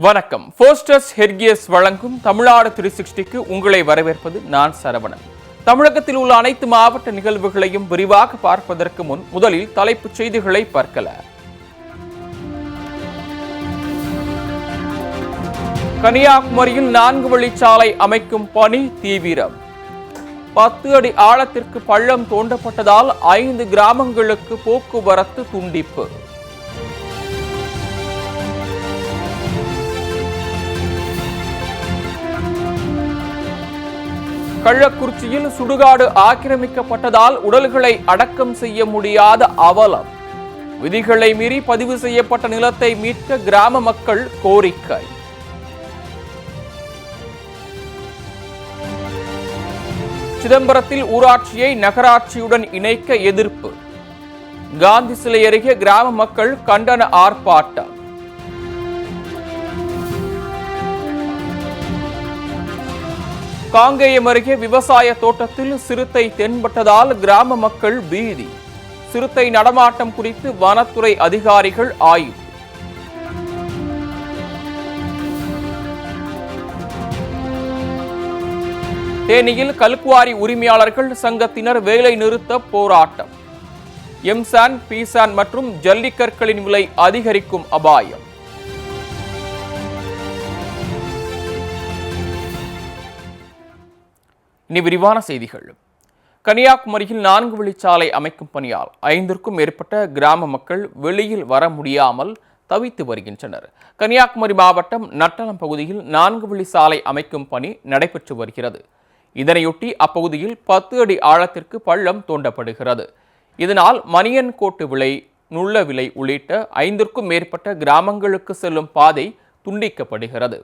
வணக்கம். ஃபோஸ்டர்ஸ் ஹெர்கியஸ் வழங்கும் தமிழ்நாடு 360க்கு உங்களை வரவேற்பது நான் சரவணன். தமிழகத்தில் உள்ள அனைத்து மாவட்ட நிகழ்வுகளையும் விரிவாக பார்ப்பதற்கு முன் முதலில் தலைப்புச் செய்திகளை பார்க்கலாம். கன்னியாகுமரியில் 4 வழிச்சாலை அமைக்கும் பணி தீவிரம். 10 அடி ஆழத்திற்கு பள்ளம் தோண்டப்பட்டதால் 5 கிராமங்களுக்கு போக்குவரத்து துண்டிப்பு. கள்ளக்குறிச்சியில் சுடுகாடு ஆக்கிரமிக்கப்பட்டதால் உடல்களை அடக்கம் செய்ய முடியாத அவலம். விதிகளை மீறி பதிவு செய்யப்பட்ட நிலத்தை மீட்க கிராம மக்கள் கோரிக்கை. சிதம்பரத்தில் ஊராட்சியை நகராட்சியுடன் இணைக்க எதிர்ப்பு. காந்தி சிலை அருகே கிராம மக்கள் கண்டன ஆர்ப்பாட்டம். காங்கேயம் அருகே விவசாய தோட்டத்தில் சிறுத்தை தென்பட்டதால் கிராம மக்கள் பீதி. சிறுத்தை நடமாட்டம் குறித்து வனத்துறை அதிகாரிகள் ஆய்வு. தேனியில் கல்குவாரி உரிமையாளர்கள் சங்கத்தினர் வேலை நிறுத்த போராட்டம். எம்சான், பீசான் மற்றும் ஜல்லிக்கற்களின் விலை அதிகரிக்கும் அபாயம். இனி விரிவான செய்திகள். கன்னியாகுமரியில் 4 வழிச்சாலை அமைக்கும் பணியால் 5க்கும் மேற்பட்ட கிராம மக்கள் வெளியில் வர முடியாமல் தவித்து வருகின்றனர். கன்னியாகுமரி மாவட்டம் நட்டலம் பகுதியில் 4 வழிச்சாலை அமைக்கும் பணி நடைபெற்று வருகிறது. இதனையொட்டி அப்பகுதியில் 10 அடி ஆழத்திற்கு பள்ளம் தோண்டப்படுகிறது. இதனால் மணியன்கோட்டு விலை, நுள்ள விலை உள்ளிட்ட 5க்கும் மேற்பட்ட கிராமங்களுக்கு செல்லும் பாதை துண்டிக்கப்படுகிறது.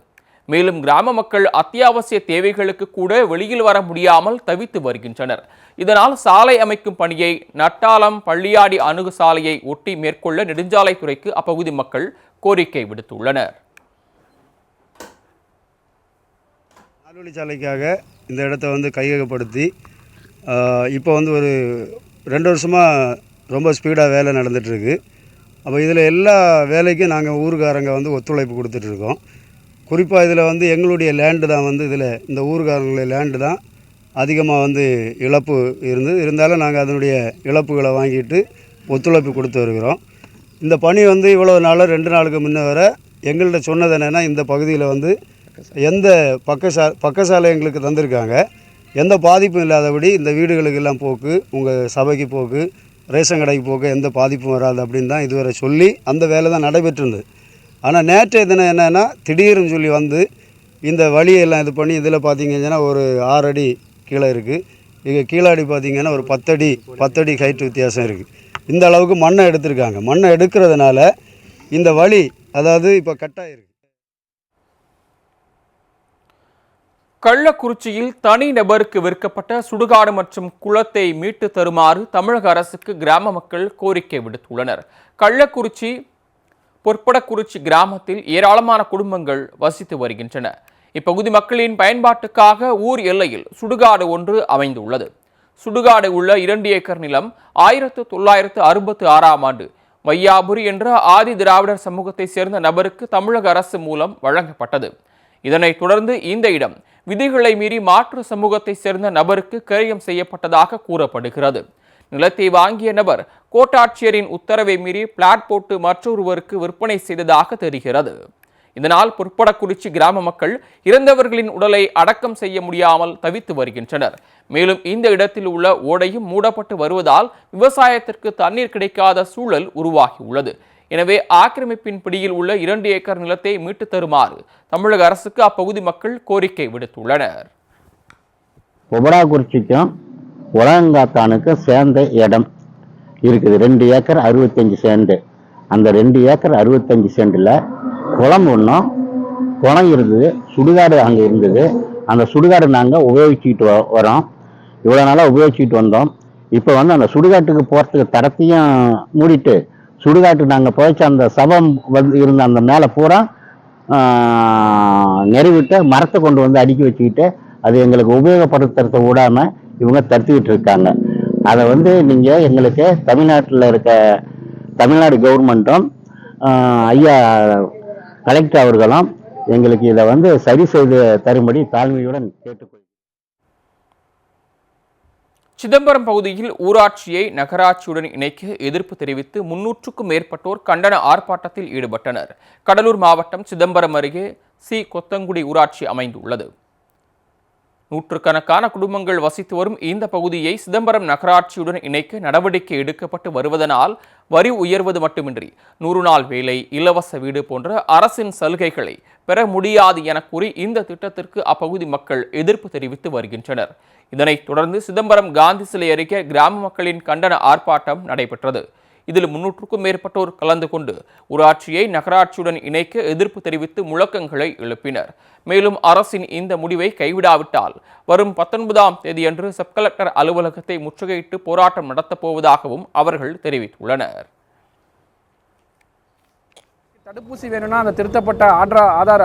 மேலும் கிராம மக்கள் அத்தியாவசிய தேவைகளுக்கு கூட வெளியில் வர முடியாமல் தவித்து வருகின்றனர். இதனால் சாலை அமைக்கும் பணியை நட்டாலம் பள்ளியாடி அணுகு சாலையை ஒட்டி மேற்கொள்ள நெடுஞ்சாலைத்துறைக்கு அப்பகுதி மக்கள் கோரிக்கை விடுத்துள்ளனர். 4 வழிச்சாலைக்காக இந்த இடத்த கையகப்படுத்தி இப்போ ஒரு 2 வருஷமாக ரொம்ப ஸ்பீடாக வேலை நடந்துகிட்ருக்கு. அப்போ இதில் எல்லா வேலைக்கும் நாங்கள் ஊருக்காரங்க ஒத்துழைப்பு கொடுத்துட்ருக்கோம். குறிப்பாக இதில் எங்களுடைய லேண்டு தான் இதில் இந்த ஊருக்காரங்களுடைய லேண்டு தான் அதிகமாக இழப்பு இருந்தாலும் நாங்கள் அதனுடைய இழப்புகளை வாங்கிட்டு ஒத்துழைப்பு கொடுத்து வருகிறோம். இந்த பணி இவ்வளோ நாள் 2 நாளுக்கு முன்ன வர எங்கள்கிட்ட சொன்னது என்னென்னா, இந்த பகுதியில் எந்த பக்கசாலை எங்களுக்கு தந்திருக்காங்க, எந்த பாதிப்பும் இல்லாதபடி இந்த வீடுகளுக்கெல்லாம் போக்கு, உங்கள் சபைக்கு போக்கு, ரேஷன் கடைக்கு போக்கு எந்த பாதிப்பும் வராது அப்படின்னு தான் இதுவரை சொல்லி அந்த வேலை தான் நடைபெற்றிருந்தது. ஆனால் நேற்றைய தினம் என்னென்னா, திடீர்னு சொல்லி இந்த வழியெல்லாம் இது பண்ணி இதில் பார்த்திங்கன்னா ஒரு 6 அடி கீழே இருக்குது. இங்கே கீழாடி பார்த்திங்கன்னா ஒரு 10 அடி ஹைட் வித்தியாசம் இருக்குது. இந்த அளவுக்கு மண்ணை எடுத்திருக்காங்க. மண்ணை எடுக்கிறதுனால இந்த வழி இப்போ கட்டாயிருக்கு. கள்ளக்குறிச்சியில் தனி நபருக்கு விற்கப்பட்ட சுடுகாடு மற்றும் குளத்தை மீட்டு தருமாறு தமிழக அரசுக்கு கிராம மக்கள் கோரிக்கை விடுத்துள்ளனர். கள்ளக்குறிச்சி பொற்படக்குறிச்சி கிராமத்தில் ஏராளமான குடும்பங்கள் வசித்து வருகின்றன. இப்பகுதி மக்களின் பயன்பாட்டுக்காக ஊர் எல்லையில் சுடுகாடு ஒன்று அமைந்துள்ளது. சுடுகாடு உள்ள 2 ஏக்கர் நிலம் 1966ஆம் ஆண்டு வையாபுரி என்ற ஆதி திராவிடர் சமூகத்தை சேர்ந்த நபருக்கு தமிழக அரசு மூலம் வழங்கப்பட்டது. இதனைத் தொடர்ந்து இந்த இடம் விதிகளை மீறி மாற்று சமூகத்தை சேர்ந்த நபருக்கு கிரயம் செய்யப்பட்டதாக கூறப்படுகிறது. நிலத்தை வாங்கிய நபர் கோட்டாட்சியரின் உத்தரவை மீறி பிளாட் போட்டு மற்றொருவருக்கு விற்பனை செய்ததாக தெரிகிறது. இதனால் பொற்படக்குறிச்சி கிராம மக்கள் இறந்தவர்களின் உடலை அடக்கம் செய்ய முடியாமல் தவித்து வருகின்றனர். மேலும் இந்த இடத்தில் உள்ள ஓடையும் மூடப்பட்டு வருவதால் விவசாயத்திற்கு தண்ணீர் கிடைக்காத சூழல் உருவாகியுள்ளது. எனவே ஆக்கிரமிப்பின் பிடியில் உள்ள 2 ஏக்கர் நிலத்தை மீட்டு தருமாறு தமிழக அரசுக்கு அப்பகுதி மக்கள் கோரிக்கை விடுத்துள்ளனர். பொபடாக்குறிச்சிக்கும் உலகங்காத்தானுக்கு சேர்ந்த இடம் இருக்குது. 2 ஏக்கர் 65 சென்ட். அந்த 2 ஏக்கர் 65 சென்டில் குளம் ஒன்றும் குளம் இருந்தது, சுடுகாடு அங்கே இருந்தது. அந்த சுடுகாடு நாங்கள் உபயோகிச்சுக்கிட்டு வரோம். இவ்வளோ நாளாக உபயோகிச்சுக்கிட்டு வந்தோம். இப்போ அந்த சுடுகாட்டுக்கு போகிறதுக்கு தரத்தையும் மூடிட்டு சுடுகாட்டுக்கு நாங்கள் போயிச்சு அந்த சபம் இருந்த அந்த மேலே பூரா நெருவிட்டு மரத்தை கொண்டு அடுக்கி வச்சுக்கிட்டு அது எங்களுக்கு உபயோகப்படுத்துறத விடாமல் இவங்க தடுத்துக்கிட்டு இருக்காங்க. அதை நீங்கள் எங்களுக்கு தமிழ்நாட்டில் இருக்க தமிழ்நாடு கவர்மெண்ட்டும் ஐயா கலெக்டர் அவர்களும் எங்களுக்கு இதை வந்து சரி செய்து தரும்படி தாழ்மையுடன் கேட்டுக்கொள்கிறேன். சிதம்பரம் பகுதியில் ஊராட்சியை நகராட்சியுடன் இணைக்க எதிர்ப்பு தெரிவித்து 300க்கும் மேற்பட்டோர் கண்டன ஆர்ப்பாட்டத்தில் ஈடுபட்டனர். கடலூர் மாவட்டம் சிதம்பரம் அருகே கொத்தங்குடி ஊராட்சி அமைந்துள்ளது. நூற்றுக்கணக்கான குடும்பங்கள் வசித்து வரும் இந்த பகுதியை சிதம்பரம் நகராட்சியுடன் இணைக்க நடவடிக்கை எடுக்கப்பட்டு வருவதனால் வரி உயர்வது மட்டுமின்றி 100 நாள் வேலை, இலவச வீடு போன்ற அரசின் சலுகைகளை பெற முடியாது என கூறி இந்த திட்டத்திற்கு அப்பகுதி மக்கள் எதிர்ப்பு தெரிவித்து வருகின்றனர். இதனைத் தொடர்ந்து சிதம்பரம் காந்தி சிலை அருகே கிராம மக்களின் கண்டன ஆர்ப்பாட்டம் நடைபெற்றது. இதில் 300க்கும் மேற்பட்டோர் கலந்து கொண்டு ஊராட்சியை நகராட்சியுடன் இணைக்க எதிர்ப்பு தெரிவித்து முழக்கங்களை எழுப்பினர். மேலும் அரசின் இந்த முடிவை கைவிடாவிட்டால் வரும் 19ஆம் தேதியன்று சப் கலெக்டர் அலுவலகத்தை முற்றுகையிட்டு போராட்டம் நடத்தப் போவதாகவும் அவர்கள் தெரிவித்துள்ளனர். தடுப்பூசி வேணும்னா அந்த திருத்தப்பட்ட ஆதார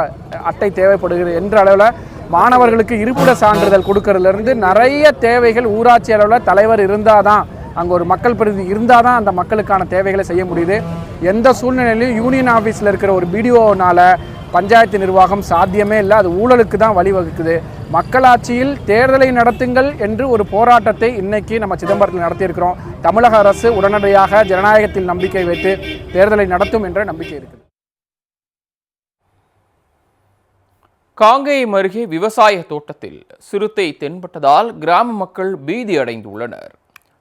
அட்டை தேவைப்படுகிறது என்ற அளவில் மாணவர்களுக்கு இருப்பிட சான்றிதழ் கொடுக்கறதுலேருந்து நிறைய தேவைகள் ஊராட்சி அளவில் தலைவர் இருந்தால் தான், அங்கே ஒரு மக்கள் பிரதிநிதி இருந்தால் தான் அந்த மக்களுக்கான தேவைகளை செய்ய முடியுது. எந்த சூழ்நிலையிலும் யூனியன் ஆஃபீஸில் இருக்கிற ஒரு பிடிஓனால பஞ்சாயத்து நிர்வாகம் சாத்தியமே இல்லை. அது ஊழலுக்கு தான் வழிவகுக்குது. மக்களாட்சியில் தேர்தலை நடத்துங்கள் என்று ஒரு போராட்டத்தை இன்னைக்கு நம்ம சிதம்பரத்தில் நடத்தியிருக்கிறோம். தமிழக அரசு உடனடியாக ஜனநாயகத்தில் நம்பிக்கை வைத்து தேர்தலை நடத்தும் என்ற நம்பிக்கை இருக்குது. காங்கேயம் அருகே விவசாய தோட்டத்தில் சிறுத்தை தென்பட்டதால் கிராம மக்கள் பீதி அடைந்துள்ளனர்.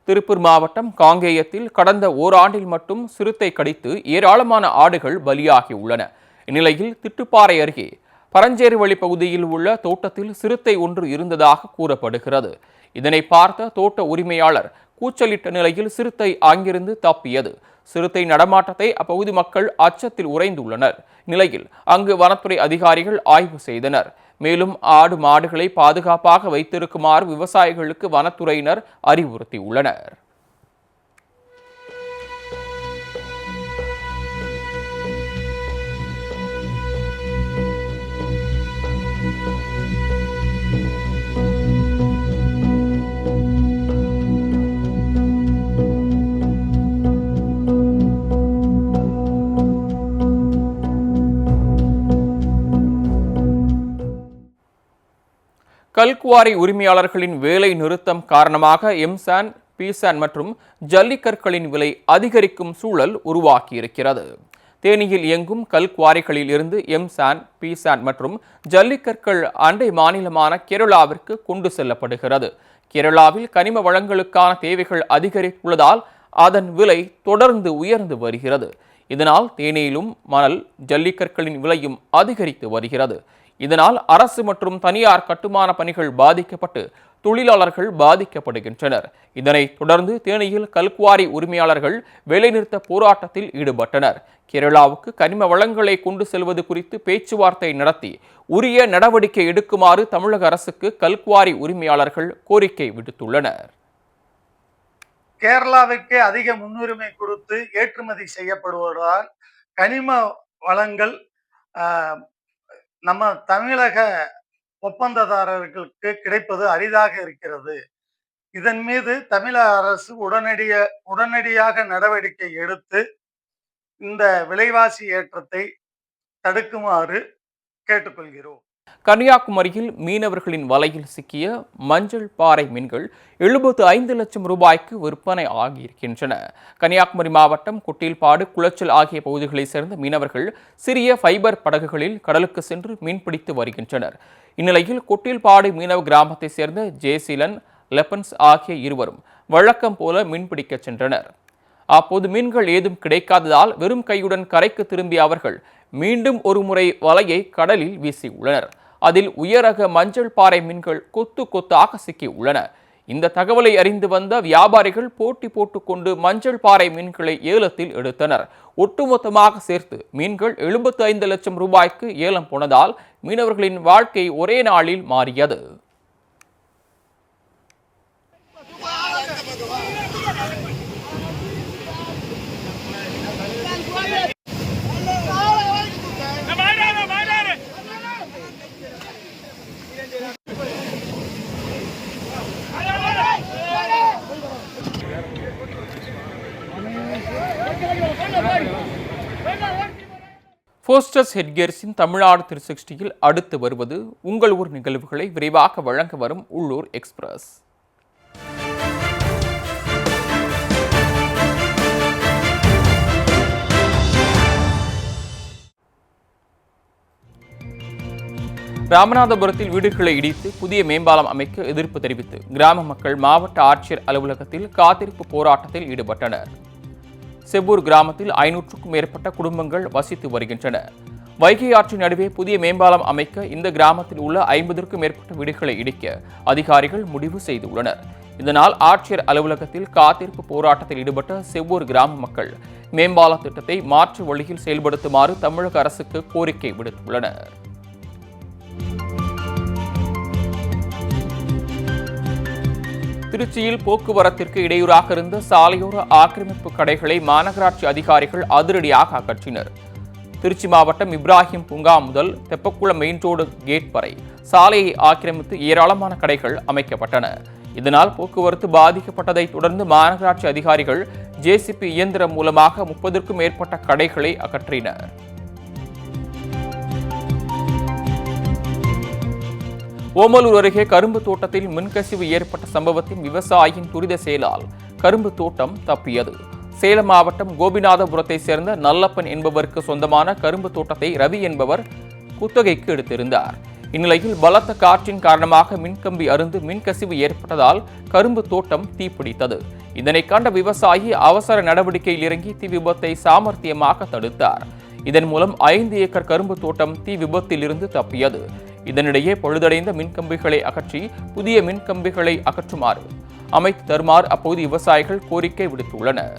திருப்பூர் மாவட்டம் காங்கேயத்தில் கடந்த ஓராண்டில் மட்டும் சிறுத்தை கடித்து ஏராளமான ஆடுகள் பலியாகியுள்ளன. இந்நிலையில் திட்டுப்பாறை அருகே பரஞ்சேரிவழி பகுதியில் உள்ள தோட்டத்தில் சிறுத்தை ஒன்று இருந்ததாக கூறப்படுகிறது. இதனை பார்த்த தோட்ட உரிமையாளர் கூச்சலிட்ட நிலையில் சிறுத்தை அங்கிருந்து தப்பியது. சிறுத்தை நடமாட்டத்தை அப்பகுதி மக்கள் அச்சத்தில் உறைந்துள்ளனர். நிலையில் அங்கு வனத்துறை அதிகாரிகள் ஆய்வு செய்தனர். மேலும் ஆடு மாடுகளை பாதுகாப்பாக வைத்திருக்குமாறு விவசாயிகளுக்கு வனத்துறையினர் அறிவுறுத்தியுள்ளனர். கல்குவாரி உரிமையாளர்களின் வேலை நிறுத்தம் காரணமாக எம்சான், பீசான் மற்றும் ஜல்லிக்கற்களின் விலை அதிகரிக்கும் சூழல் உருவாக்கியிருக்கிறது. தேனியில் இயங்கும் கல்குவாரிகளில் இருந்து எம்சான், பீசான் மற்றும் ஜல்லிக்கற்கள் அண்டை மாநிலமான கேரளாவிற்கு கொண்டு செல்லப்படுகிறது. கேரளாவில் கனிம வளங்களுக்கான தேவைகள் அதிகரித்துள்ளதால் அதன் விலை தொடர்ந்து உயர்ந்து வருகிறது. இதனால் தேனியிலும் மணல், ஜல்லிக்கற்களின் விலையும் அதிகரித்து வருகிறது. இதனால் அரசு மற்றும் தனியார் கட்டுமான பணிகள் பாதிக்கப்பட்டு தொழிலாளர்கள் பாதிக்கப்படுகின்றனர். இதனைத் தொடர்ந்து தேனியில் கல்குவாரி உரிமையாளர்கள் வேலைநிறுத்த போராட்டத்தில் ஈடுபட்டனர். கேரளாவுக்கு கனிம வளங்களை கொண்டு செல்வது குறித்து பேச்சுவார்த்தை நடத்தி உரிய நடவடிக்கை எடுக்குமாறு தமிழக அரசுக்கு கல்குவாரி உரிமையாளர்கள் கோரிக்கை விடுத்துள்ளனர். கேரளாவிற்கு அதிக முன்னுரிமை கொடுத்து ஏற்றுமதி செய்யப்படுவதால் கனிம வளங்கள் நம்ம தமிழக ஒப்பந்ததாரர்களுக்கு கிடைப்பது அரிதாக இருக்கிறது. இதன் மீது தமிழக அரசு உடனடியாக நடவடிக்கை எடுத்து இந்த விலைவாசி ஏற்றத்தை தடுக்குமாறு கேட்டுக்கொள்கிறோம். கன்னியாகுமரியில் மீனவர்களின் வலையில் சிக்கிய மஞ்சள் பாறை மீன்கள் 75 லட்சம் ரூபாய்க்கு விற்பனை ஆகியிருக்கின்றன. கன்னியாகுமரி மாவட்டம் கொட்டில்பாடு, குளச்சல் ஆகிய பகுதிகளைச் சேர்ந்த மீனவர்கள் சிறிய ஃபைபர் படகுகளில் கடலுக்கு சென்று மீன்பிடித்து வருகின்றனர். இந்நிலையில் கொட்டில்பாடு மீனவ கிராமத்தைச் சேர்ந்த ஜேசிலன், லெப்பன்ஸ் ஆகிய இருவரும் வழக்கம் போல மீன்பிடிக்க சென்றனர். அப்போது மீன்கள் ஏதும் கிடைக்காததால் வெறும் கையுடன் கரைக்கு திரும்பிய அவர்கள் மீண்டும் ஒரு முறை வலையை கடலில் வீசியுள்ளனர். அதில் உயரக மஞ்சள் பாறை மீன்கள் கொத்து கொத்தாக சிக்கியுள்ளன. இந்த தகவலை அறிந்து வந்த வியாபாரிகள் போட்டி போட்டுக்கொண்டு மஞ்சள் பாறை மீன்களை ஏலத்தில் எடுத்தனர். ஒட்டுமொத்தமாக சேர்த்து மீன்கள் 75 லட்சம் ரூபாய்க்கு ஏலம் போனதால் மீனவர்களின் வாழ்க்கை ஒரே நாளில் மாறியது. போஸ்டர்ஸ் ஹெட்கியர்ஸின் தமிழ்நாடு 360யில் அடுத்து வருவது உங்கள் ஊர் நிகழ்வுகளை விரைவாக வழங்க வரும் உள்ளூர் எக்ஸ்பிரஸ். ராமநாதபுரத்தில் வீடுகளை இடித்து புதிய மேம்பாலம் அமைக்க எதிர்ப்பு தெரிவித்து கிராம மக்கள் மாவட்ட ஆட்சியர் அலுவலகத்தில் காத்திருப்பு போராட்டத்தில் ஈடுபட்டனர். செவ்வூர் கிராமத்தில் 500க்கும் மேற்பட்ட குடும்பங்கள் வசித்து வருகின்றன. வைகை ஆற்றின் நடுவே புதிய மேம்பாலம் அமைக்க இந்த கிராமத்தில் உள்ள 50க்கும் மேற்பட்ட வீடுகளை இடிக்க அதிகாரிகள் முடிவு செய்துள்ளனர். இதனால் ஆட்சியர் அலுவலகத்தில் காத்திருப்பு போராட்டத்தில் ஈடுபட்ட செவ்வூர் கிராம மக்கள் மேம்பால திட்டத்தை மாற்று வழியில் செயல்படுத்துமாறு தமிழக அரசுக்கு கோரிக்கை விடுத்துள்ளனர். திருச்சியில் போக்குவரத்திற்கு இடையூறாக இருந்த சாலையோர ஆக்கிரமிப்பு கடைகளை மாநகராட்சி அதிகாரிகள் அதிரடியாக அகற்றினர். திருச்சி மாவட்டம் இப்ராஹிம் பூங்கா முதல் தெப்பக்குளம் மெயின் ரோடு கேட் வரை சாலையை ஆக்கிரமித்து ஏராளமான கடைகள் அமைக்கப்பட்டன. இதனால் போக்குவரத்து பாதிக்கப்பட்டதை தொடர்ந்து மாநகராட்சி அதிகாரிகள் ஜேசிபி இயந்திரம் மூலமாக 30க்கும் மேற்பட்ட கடைகளை அகற்றினர். ஓமலூர் அருகே கரும்பு தோட்டத்தில் மின்கசிவு ஏற்பட்ட சம்பவத்தின் விவசாயியின் துரித செயலால் கரும்பு தோட்டம் தப்பியது. சேலம் மாவட்டம் கோபிநாதபுரத்தை சேர்ந்த நல்லப்பன் என்பவருக்கு சொந்தமான கரும்பு தோட்டத்தை ரவி என்பவர் குத்தகைக்கு எடுத்திருந்தார். இந்நிலையில் பலத்த காற்றின் காரணமாக மின்கம்பி அருந்து மின்கசிவு ஏற்பட்டதால் கரும்பு தோட்டம் தீப்பிடித்தது. இதனை கண்ட விவசாயி அவசர நடவடிக்கையில் இறங்கி தீ விபத்தை சாமர்த்தியமாக தடுத்தார். இதன் மூலம் 5 ஏக்கர் கரும்பு தோட்டம் தீ விபத்தில் இருந்து தப்பியது. இதனிடையே பழுதடைந்த மின்கம்பிகளை அகற்றி புதிய மின்கம்பிகளை அகற்றுமாறு அமைத்து தருமாறு அப்போது விவசாயிகள் கோரிக்கை விடுத்துள்ளனர்.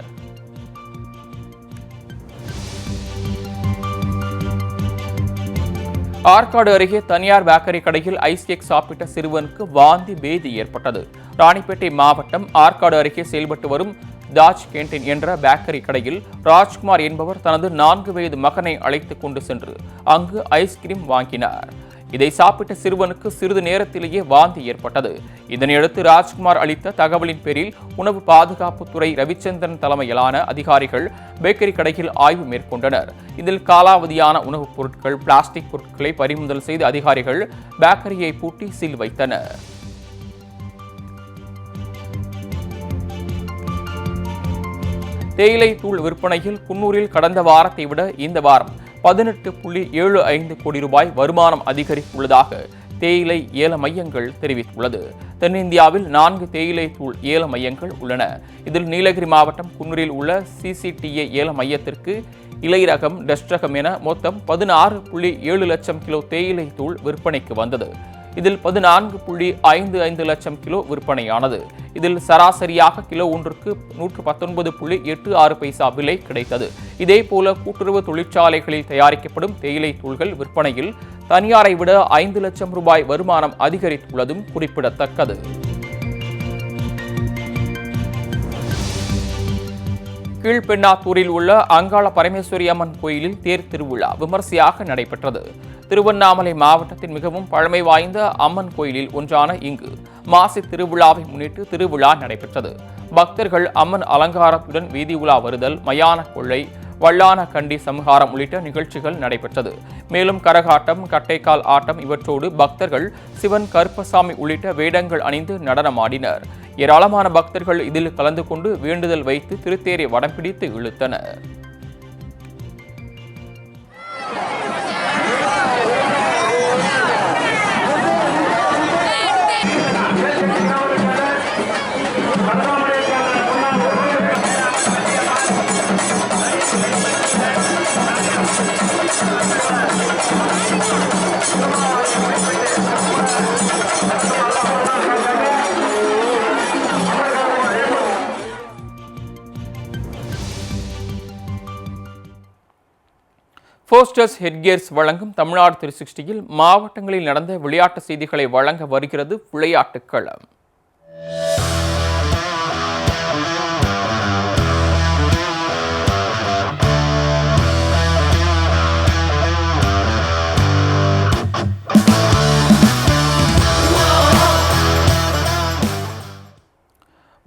ஆற்காடு அருகே தனியார் பேக்கரி கடையில் ஐஸ் கேக் சாப்பிட்ட சிறுவனுக்கு வாந்தி பேதி ஏற்பட்டது. ராணிப்பேட்டை மாவட்டம் ஆற்காடு அருகே செயல்பட்டு வரும் தாஜ் கேண்டீன் என்ற பேக்கரி கடையில் ராஜ்குமார் என்பவர் தனது 4 வயது மகனை அழைத்துக் கொண்டு சென்று அங்கு ஐஸ்கிரீம் வாங்கினார். இதை சாப்பிட்ட சிறுவனுக்கு சிறிது நேரத்திலேயே வாந்தி ஏற்பட்டது. இதனையடுத்து ராஜ்குமார் அளித்த தகவலின் பேரில் உணவு பாதுகாப்புத்துறை ரவிச்சந்திரன் தலைமையிலான அதிகாரிகள் பேக்கரி கடையில் ஆய்வு மேற்கொண்டனர். இதில் காலாவதியான உணவுப் பொருட்கள், பிளாஸ்டிக் பொருட்களை பறிமுதல் செய்து அதிகாரிகள் பேக்கரியை பூட்டி சீல் வைத்தனர். தேயிலை தூள் விற்பனையில் குன்னூரில் கடந்த வாரத்தை விட இந்த வாரம் 18.75 கோடி ரூபாய் வருமானம் அதிகரித்துள்ளதாக தேயிலை ஏல மையங்கள் தெரிவித்துள்ளது. தென்னிந்தியாவில் 4 தேயிலை தூள் ஏல மையங்கள் உள்ளன. இதில் நீலகிரி மாவட்டம் குன்னூரில் உள்ள CCTA ஏல மையத்திற்கு இலை ரகம், டஸ்ட் ரகம் என மொத்தம் 16.7 லட்சம் கிலோ தேயிலை தூள் விற்பனைக்கு வந்தது. இதில் 14.55 லட்சம் கிலோ விற்பனையானது. இதில் சராசரியாக கிலோ ஒன்றுக்கு 119.86 பைசா விலை கிடைத்தது. இதேபோல கூட்டுறவு தொழிற்சாலைகளில் தயாரிக்கப்படும் தேயிலை தூள்கள் விற்பனையில் தனியாரை விட 5 லட்சம் ரூபாய் வருமானம் அதிகரித்துள்ளதும் குறிப்பிடத்தக்கது. கீழ்பெண்ணாத்தூரில் உள்ள அங்காள பரமேஸ்வரி அம்மன் கோயிலில் தேர் திருவிழா விமர்சையாக நடைபெற்றது. திருவண்ணாமலை மாவட்டத்தின் மிகவும் பழமை வாய்ந்த அம்மன் கோயிலில் ஒன்றான இங்கு மாசி திருவிழாவை முன்னிட்டு திருவிழா நடைபெற்றது. பக்தர்கள் அம்மன் அலங்காரத்துடன் வீதி உலா வருதல், மயான கொள்ளை, வல்லான கண்டி சம்ஹாரம் உள்ளிட்ட நிகழ்ச்சிகள் நடைபெற்றது. மேலும் கரகாட்டம், கட்டைக்கால் ஆட்டம் இவற்றோடு பக்தர்கள் சிவன், கருப்பசாமி உள்ளிட்ட வேடங்கள் அணிந்து நடனமாடினர். ஏராளமான பக்தர்கள் இதில் கலந்து கொண்டு வேண்டுதல் வைத்து திருத்தேரை வடம் பிடித்து இழுத்தனர். போஸ்டர்ஸ் ஹெட்கியர்ஸ் வழங்கும் தமிழ்நாடு 360யில் மாவட்டங்களில் நடந்த விளையாட்டு செய்திகளை வழங்க வருகிறது விளையாட்டுக் களம்.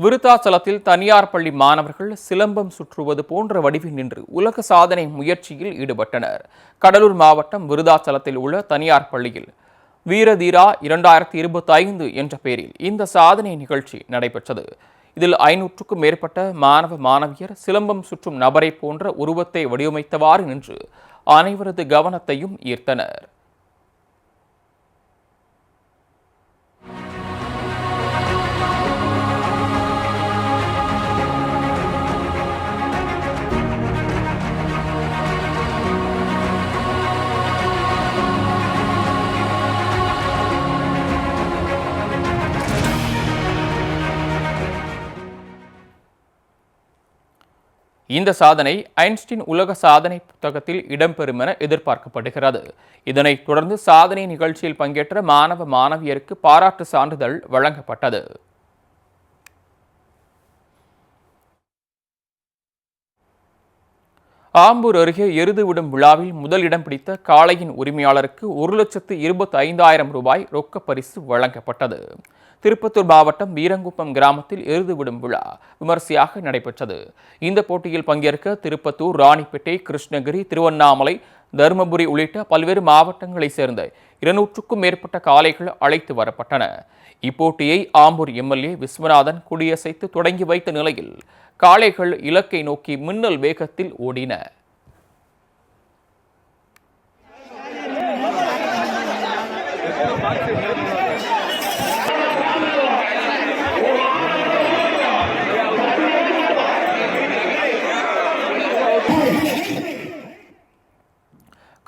விருத்தாச்சலத்தில் தனியார் பள்ளி மாணவர்கள் சிலம்பம் சுற்றுவது போன்ற வடிவில் நின்று உலக சாதனை முயற்சியில் ஈடுபட்டனர். கடலூர் மாவட்டம் விருத்தாச்சலத்தில் உள்ள தனியார் பள்ளியில் வீரதீரா 2025 என்ற பெயரில் இந்த சாதனை நிகழ்ச்சி நடைபெற்றது. இதில் 500க்கும் மேற்பட்ட மாணவ மாணவியர் சிலம்பம் சுற்றும் நபரை போன்ற உருவத்தை வடிவமைத்தவாறு நின்று அனைவரது கவனத்தையும் ஈர்த்தனர். இந்த சாதனை ஐன்ஸ்டீன் உலக சாதனை புத்தகத்தில் இடம்பெறும் என எதிர்பார்க்கப்படுகிறது. இதனைத் தொடர்ந்து சாதனை நிகழ்ச்சியில் பங்கேற்ற மாணவ மாணவியருக்கு பாராட்டு சான்றிதழ் வழங்கப்பட்டது. ஆம்பூர் அருகே எருது விடும் விழாவில் முதலிடம் பிடித்த காளையின் உரிமையாளருக்கு 1,25,000 ரூபாய் ரொக்க பரிசு வழங்கப்பட்டது. திருப்பத்தூர் மாவட்டம் வீரங்குப்பம் கிராமத்தில் எருது விடும் விழா விமர்சையாக நடைபெற்றது. இந்த போட்டியில் பங்கேற்க திருப்பத்தூர், ராணிப்பேட்டை, கிருஷ்ணகிரி, திருவண்ணாமலை, தருமபுரி உள்ளிட்ட பல்வேறு மாவட்டங்களைச் சேர்ந்த 200க்கும் மேற்பட்ட காளைகள் அழைத்து வரப்பட்டன. இப்போட்டியை ஆம்பூர் எம்எல்ஏ விஸ்வநாதன் கொடியசைத்து தொடங்கி வைத்த நிலையில் காளைகள் இலக்கை நோக்கி மின்னல் வேகத்தில் ஓடின.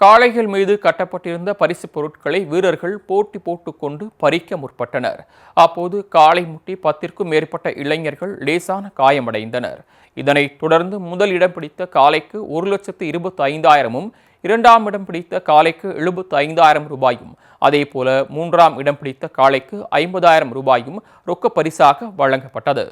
காளைகள் மீது கட்டப்பட்டிருந்த பரிசு பொருட்களை வீரர்கள் போட்டி போட்டுக்கொண்டு பறிக்க முற்பட்டனர். அப்போது காளை முட்டி 10க்கும் மேற்பட்ட இளைஞர்கள் லேசான காயமடைந்தனர். இதனைத் தொடர்ந்து முதல் இடம் பிடித்த காளைக்கு 1,25,000-ம், 2ஆம் இடம் பிடித்த காளைக்கு 75,000 ரூபாயும், அதேபோல 3ஆம் இடம் பிடித்த காளைக்கு 50,000 ரூபாயும் ரொக்க பரிசாக வழங்கப்பட்டது.